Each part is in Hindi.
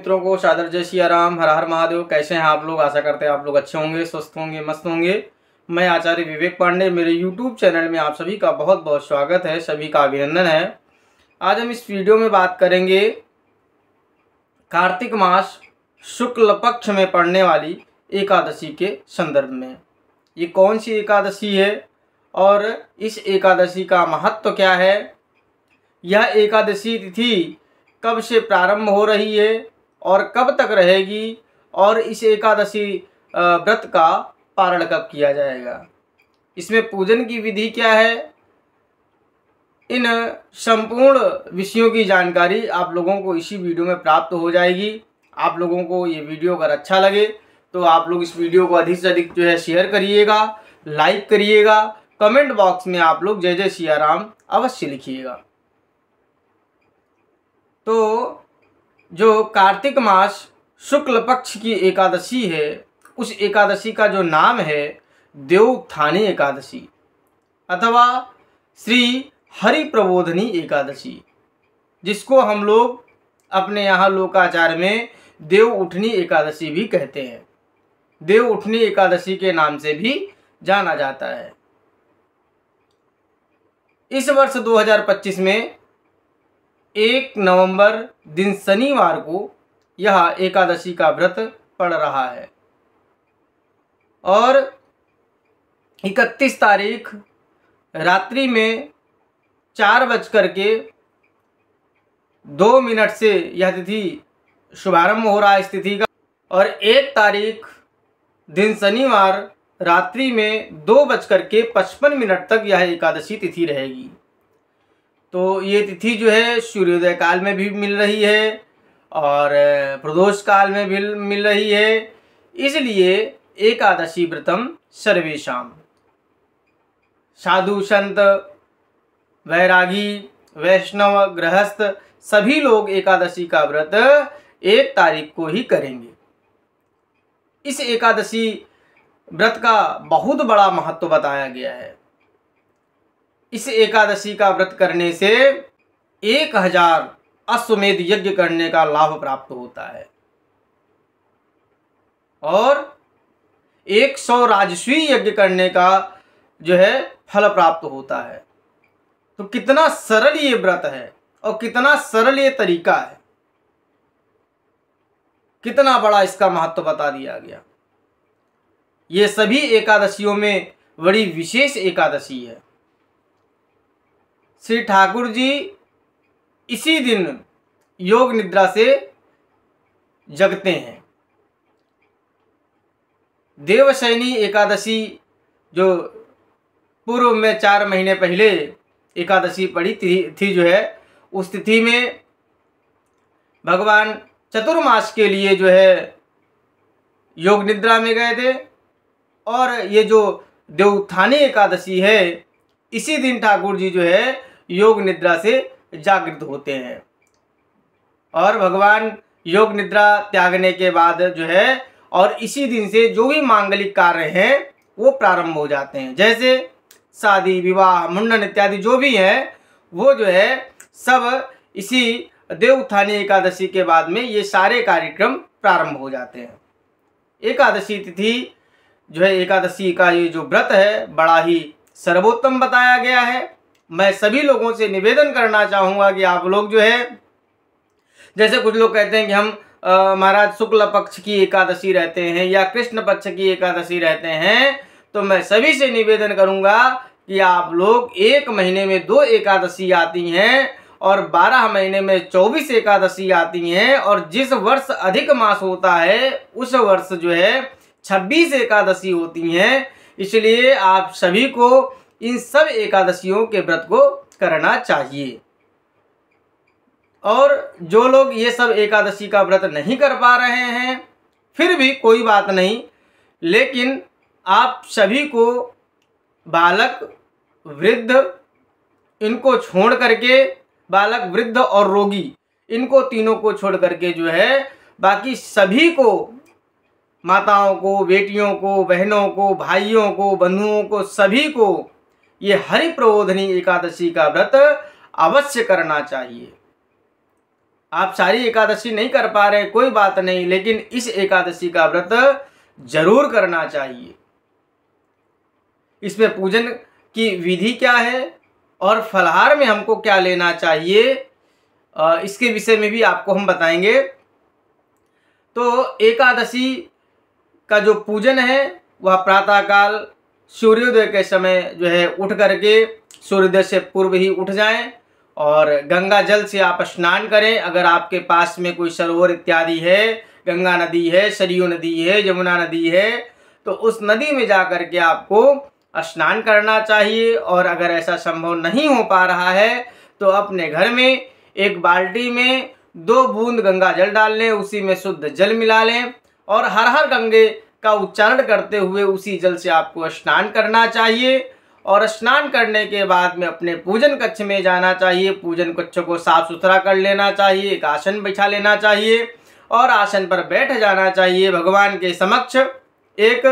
मित्रों को सादर जय सिया राम, हर हर महादेव। कैसे हैं आप लोग? आशा करते हैं आप लोग अच्छे होंगे, स्वस्थ होंगे, मस्त होंगे। मैं आचार्य विवेक पांडे, मेरे YouTube चैनल में आप सभी का बहुत बहुत स्वागत है, सभी का अभिनंदन है। आज हम इस वीडियो में बात करेंगे कार्तिक मास शुक्ल पक्ष में पड़ने वाली एकादशी के संदर्भ में। ये कौन सी एकादशी है और इस एकादशी का महत्व क्या है, यह एकादशी तिथि कब से प्रारंभ हो रही है और कब तक रहेगी, और इस एकादशी व्रत का पारण कब किया जाएगा, इसमें पूजन की विधि क्या है, इन संपूर्ण विषयों की जानकारी आप लोगों को इसी वीडियो में प्राप्त हो जाएगी। आप लोगों को ये वीडियो अगर अच्छा लगे तो आप लोग इस वीडियो को अधिक से अधिक शेयर करिएगा, लाइक करिएगा, कमेंट बॉक्स में आप लोग जय जय सिया राम अवश्य लिखिएगा। तो जो कार्तिक मास शुक्ल पक्ष की एकादशी है, उस एकादशी का जो नाम है देवउत्थानी एकादशी अथवा श्री हरि प्रबोधनी एकादशी, जिसको हम लोग अपने यहाँ लोकाचार में देव उठनी एकादशी भी कहते हैं। देव उठनी एकादशी के नाम से भी जाना जाता है। इस वर्ष 2025 में 1 नवंबर दिन शनिवार को यह एकादशी का व्रत पड़ रहा है और 31 तारीख रात्रि में 4:02 से यह तिथि शुभारंभ हो रहा है इस तिथि का, और 1 तारीख दिन शनिवार रात्रि में 2:55 तक यह एकादशी तिथि रहेगी। तो ये तिथि जो है सूर्योदय काल में भी मिल रही है और प्रदोष काल में भी मिल रही है, इसलिए एकादशी व्रतम सर्वेशाम। साधु संत वैरागी वैष्णव गृहस्थ सभी लोग एकादशी का व्रत 1 तारीख को ही करेंगे। इस एकादशी व्रत का बहुत बड़ा महत्व बताया गया है। इस एकादशी का व्रत करने से 1000 अश्वमेध यज्ञ करने का लाभ प्राप्त होता है और 100 राजस्वी यज्ञ करने का जो है फल प्राप्त होता है। तो कितना सरल ये व्रत है और कितना सरल ये तरीका है, कितना बड़ा इसका महत्व बता दिया गया। ये सभी एकादशियों में बड़ी विशेष एकादशी है। श्री ठाकुर जी इसी दिन योग निद्रा से जगते हैं। देवशयनी एकादशी जो पूर्व में 4 महीने पहले एकादशी पड़ी थी जो है, उस तिथि में भगवान चतुर्मास के लिए जो है योग निद्रा में गए थे, और ये जो देवउत्थानी एकादशी है इसी दिन ठाकुर जी जो है योग निद्रा से जागृत होते हैं और भगवान योग निद्रा त्यागने के बाद जो है और इसी दिन से जो भी मांगलिक कार्य हैं वो प्रारंभ हो जाते हैं। जैसे शादी विवाह मुंडन इत्यादि जो भी हैं वो जो है सब इसी देवउत्थानी एकादशी के बाद में ये सारे कार्यक्रम प्रारंभ हो जाते हैं। एकादशी तिथि जो है, एकादशी का ये जो व्रत है बड़ा ही सर्वोत्तम बताया गया है। मैं सभी लोगों से निवेदन करना चाहूँगा कि आप लोग जो है, जैसे कुछ लोग कहते हैं कि हम महाराज शुक्ल पक्ष की एकादशी रहते हैं या कृष्ण पक्ष की एकादशी रहते हैं, तो मैं सभी से निवेदन करूँगा कि आप लोग 1 महीने में 2 एकादशी आती हैं और 12 महीने में 24 एकादशी आती हैं, और जिस वर्ष अधिक मास होता है उस वर्ष जो है 26 एकादशी होती हैं। इसलिए आप सभी को इन सब एकादशियों के व्रत को करना चाहिए। और जो लोग ये सब एकादशी का व्रत नहीं कर पा रहे हैं फिर भी कोई बात नहीं, लेकिन आप सभी को बालक वृद्ध इनको छोड़ करके, बालक वृद्ध और रोगी इनको तीनों को छोड़ करके जो है बाकी सभी को, माताओं को, बेटियों को, बहनों को, भाइयों को, बंधुओं को, सभी को ये हरि प्रबोधनी एकादशी का व्रत अवश्य करना चाहिए। आप सारी एकादशी नहीं कर पा रहे, कोई बात नहीं, लेकिन इस एकादशी का व्रत जरूर करना चाहिए। इसमें पूजन की विधि क्या है और फलाहार में हमको क्या लेना चाहिए, इसके विषय में भी आपको हम बताएंगे। तो एकादशी का जो पूजन है वह प्रातःकाल सूर्योदय के समय जो है उठ करके, सूर्योदय से पूर्व ही उठ जाएं और गंगा जल से आप स्नान करें। अगर आपके पास में कोई सरोवर इत्यादि है, गंगा नदी है, सरयू नदी है, यमुना नदी है, तो उस नदी में जा कर के आपको स्नान करना चाहिए। और अगर ऐसा संभव नहीं हो पा रहा है तो अपने घर में एक बाल्टी में 2 बूंद गंगा जल डाल लें, उसी में शुद्ध जल मिला लें और हर हर गंगे का उच्चारण करते हुए उसी जल से आपको स्नान करना चाहिए। और स्नान करने के बाद में अपने पूजन कक्ष में जाना चाहिए। पूजन कक्ष को साफ सुथरा कर लेना चाहिए, एक आसन बिछा लेना चाहिए और आसन पर बैठ जाना चाहिए। भगवान के समक्ष एक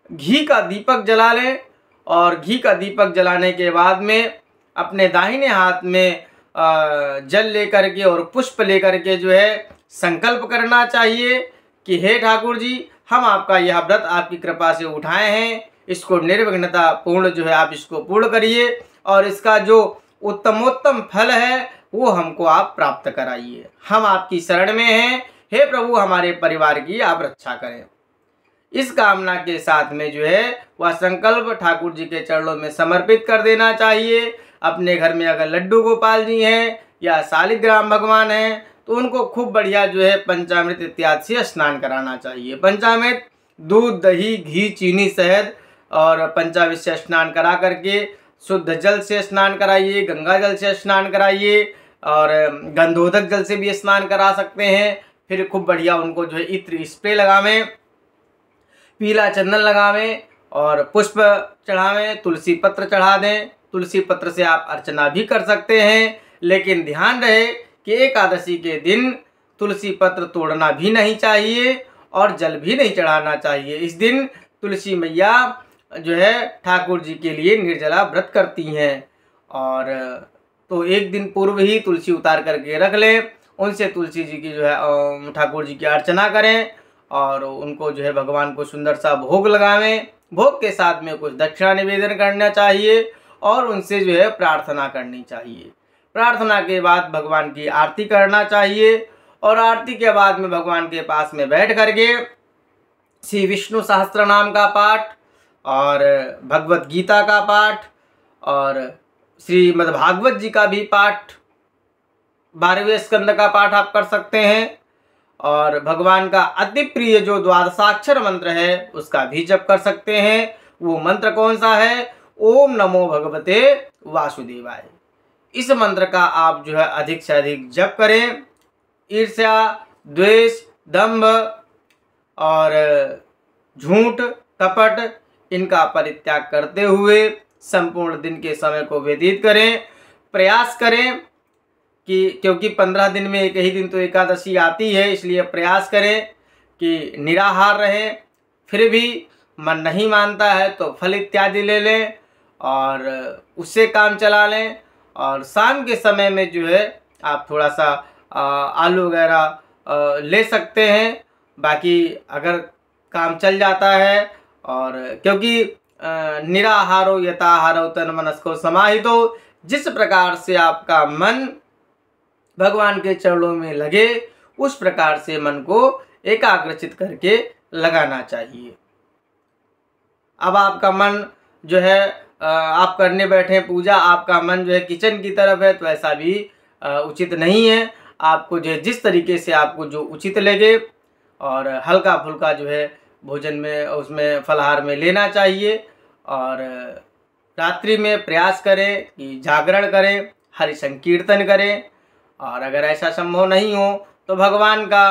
घी का दीपक जला लें और घी का दीपक जलाने के बाद में अपने दाहिने हाथ में जल लेकर के और पुष्प लेकर के जो है संकल्प करना चाहिए कि हे ठाकुर जी, हम आपका यह व्रत आपकी कृपा से उठाए हैं, इसको निर्विघ्नता पूर्ण जो है आप इसको पूर्ण करिए और इसका जो उत्तमोत्तम फल है वो हमको आप प्राप्त कराइए। हम आपकी शरण में हैं, हे प्रभु हमारे परिवार की आप रक्षा करें। इस कामना के साथ में जो है वह संकल्प ठाकुर जी के चरणों में समर्पित कर देना चाहिए। अपने घर में अगर लड्डू गोपाल जी हैं या शालिग्राम भगवान हैं तो उनको खूब बढ़िया जो है पंचामृत इत्यादि से स्नान कराना चाहिए। पंचामृत दूध, दही, घी, चीनी, शहद और पंचामृत से स्नान करा करके शुद्ध जल से स्नान कराइए, गंगा जल से स्नान कराइए और गंधोदक जल से भी स्नान करा सकते हैं। फिर खूब बढ़िया उनको जो है इत्र स्प्रे लगावें, पीला चंदन लगावें और पुष्प चढ़ावें, तुलसी पत्र चढ़ा दें। तुलसी पत्र से आप अर्चना भी कर सकते हैं, लेकिन ध्यान रहे कि एकादशी के दिन तुलसी पत्र तोड़ना भी नहीं चाहिए और जल भी नहीं चढ़ाना चाहिए। इस दिन तुलसी मैया जो है ठाकुर जी के लिए निर्जला व्रत करती हैं और तो एक दिन पूर्व ही तुलसी उतार करके रख लें, उनसे तुलसी जी की जो है ठाकुर जी की अर्चना करें और उनको जो है भगवान को सुंदर सा भोग लगावें। भोग के साथ में कुछ दक्षिणा निवेदन करना चाहिए और उनसे जो है प्रार्थना करनी चाहिए। प्रार्थना के बाद भगवान की आरती करना चाहिए और आरती के बाद में भगवान के पास में बैठ करके श्री विष्णु सहस्त्र नाम का पाठ और भगवत गीता का पाठ और श्रीमद्भागवत जी का भी पाठ, 12वें स्कंद का पाठ आप कर सकते हैं और भगवान का अति प्रिय जो द्वादशाक्षर मंत्र है उसका भी जप कर सकते हैं। वो मंत्र कौन सा है? ओम नमो भगवते वासुदेवाय। इस मंत्र का आप जो है अधिक से अधिक जप करें। ईर्ष्या, द्वेष, दंभ और झूठ, कपट इनका परित्याग करते हुए संपूर्ण दिन के समय को व्यतीत करें। प्रयास करें कि क्योंकि 15 दिन में एक ही दिन तो एकादशी आती है, इसलिए प्रयास करें कि निराहार रहें। फिर भी मन नहीं मानता है तो फल इत्यादि ले लें और उससे काम चला लें और शाम के समय में जो है आप थोड़ा सा आलू वगैरह ले सकते हैं। बाकी अगर काम चल जाता है और क्योंकि निराहारो यथाहारो तन मनस्को समाहितो, जिस प्रकार से आपका मन भगवान के चरणों में लगे उस प्रकार से मन को एकाग्रचित करके लगाना चाहिए। अब आपका मन जो है आप करने बैठे पूजा, आपका मन जो है किचन की तरफ है तो ऐसा भी उचित नहीं है। आपको जो जिस तरीके से आपको जो उचित लगे और हल्का फुल्का जो है भोजन में उसमें फलाहार में लेना चाहिए और रात्रि में प्रयास करें कि जागरण करें, हरि संकीर्तन करें और अगर ऐसा संभव नहीं हो तो भगवान का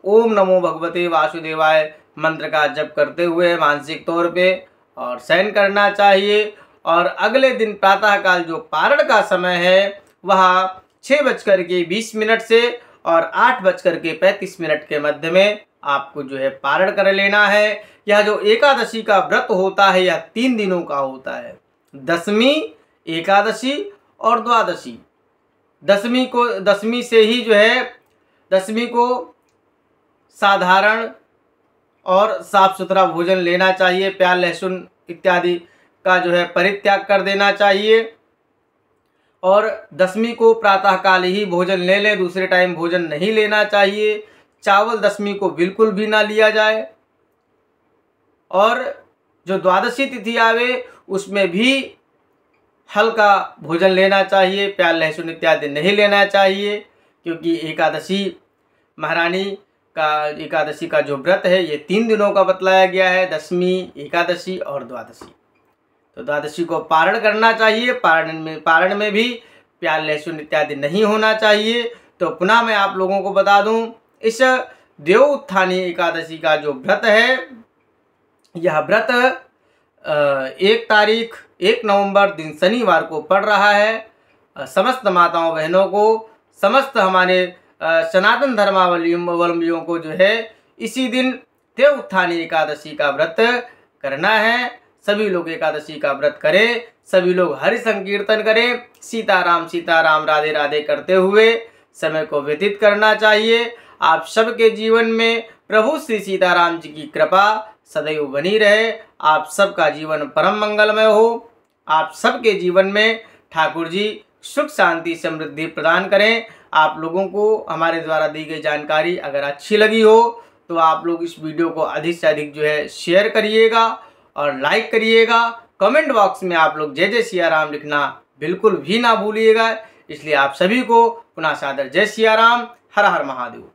ओम नमो भगवते वासुदेवाय मंत्र का जप करते हुए मानसिक तौर पे और शयन करना चाहिए। और अगले दिन प्रातःकाल जो पारण का समय है वह 6:20 से और 8:35 के मध्य में आपको जो है पारण कर लेना है। यह जो एकादशी का व्रत होता है यह 3 दिनों का होता है, दशमी, एकादशी और द्वादशी। दशमी से ही जो है दशमी को साधारण और साफ सुथरा भोजन लेना चाहिए। प्याज लहसुन इत्यादि का जो है परित्याग कर देना चाहिए। और दशमी को प्रातःकाल ही भोजन ले लें, दूसरे टाइम भोजन नहीं लेना चाहिए। चावल दशमी को बिल्कुल भी ना लिया जाए। और जो द्वादशी तिथि आवे उसमें भी हल्का भोजन लेना चाहिए, प्याज लहसुन इत्यादि नहीं लेना चाहिए, क्योंकि एकादशी महारानी का एकादशी का जो व्रत है ये 3 दिनों का बतलाया गया है, दशमी, एकादशी और द्वादशी। तो द्वादशी को पारण करना चाहिए। पारण में भी प्याज लहसुन इत्यादि नहीं होना चाहिए। तो पुनः मैं आप लोगों को बता दूं, इस देव उत्थानी एकादशी का जो व्रत है, यह व्रत 1 नवंबर दिन शनिवार को पड़ रहा है। समस्त माताओं बहनों को, समस्त हमारे सनातन धर्मावलंबियों को जो है इसी दिन देव उत्थानी एकादशी का व्रत करना है। सभी लोग एकादशी का व्रत करें, सभी लोग हरि संकीर्तन करें, सीताराम सीताराम राधे राधे करते हुए समय को व्यतीत करना चाहिए। आप सबके जीवन में प्रभु श्री सीताराम जी की कृपा सदैव बनी रहे। आप सबका जीवन परम मंगलमय हो। आप सबके जीवन में ठाकुर जी सुख शांति समृद्धि प्रदान करें। आप लोगों को हमारे द्वारा दी गई जानकारी अगर अच्छी लगी हो तो आप लोग इस वीडियो को अधिक से अधिक जो है शेयर करिएगा और लाइक करिएगा। कमेंट बॉक्स में आप लोग जय जय सिया राम लिखना बिल्कुल भी ना भूलिएगा। इसलिए आप सभी को पुनः सादर जय सिया राम। हर हर महादेव।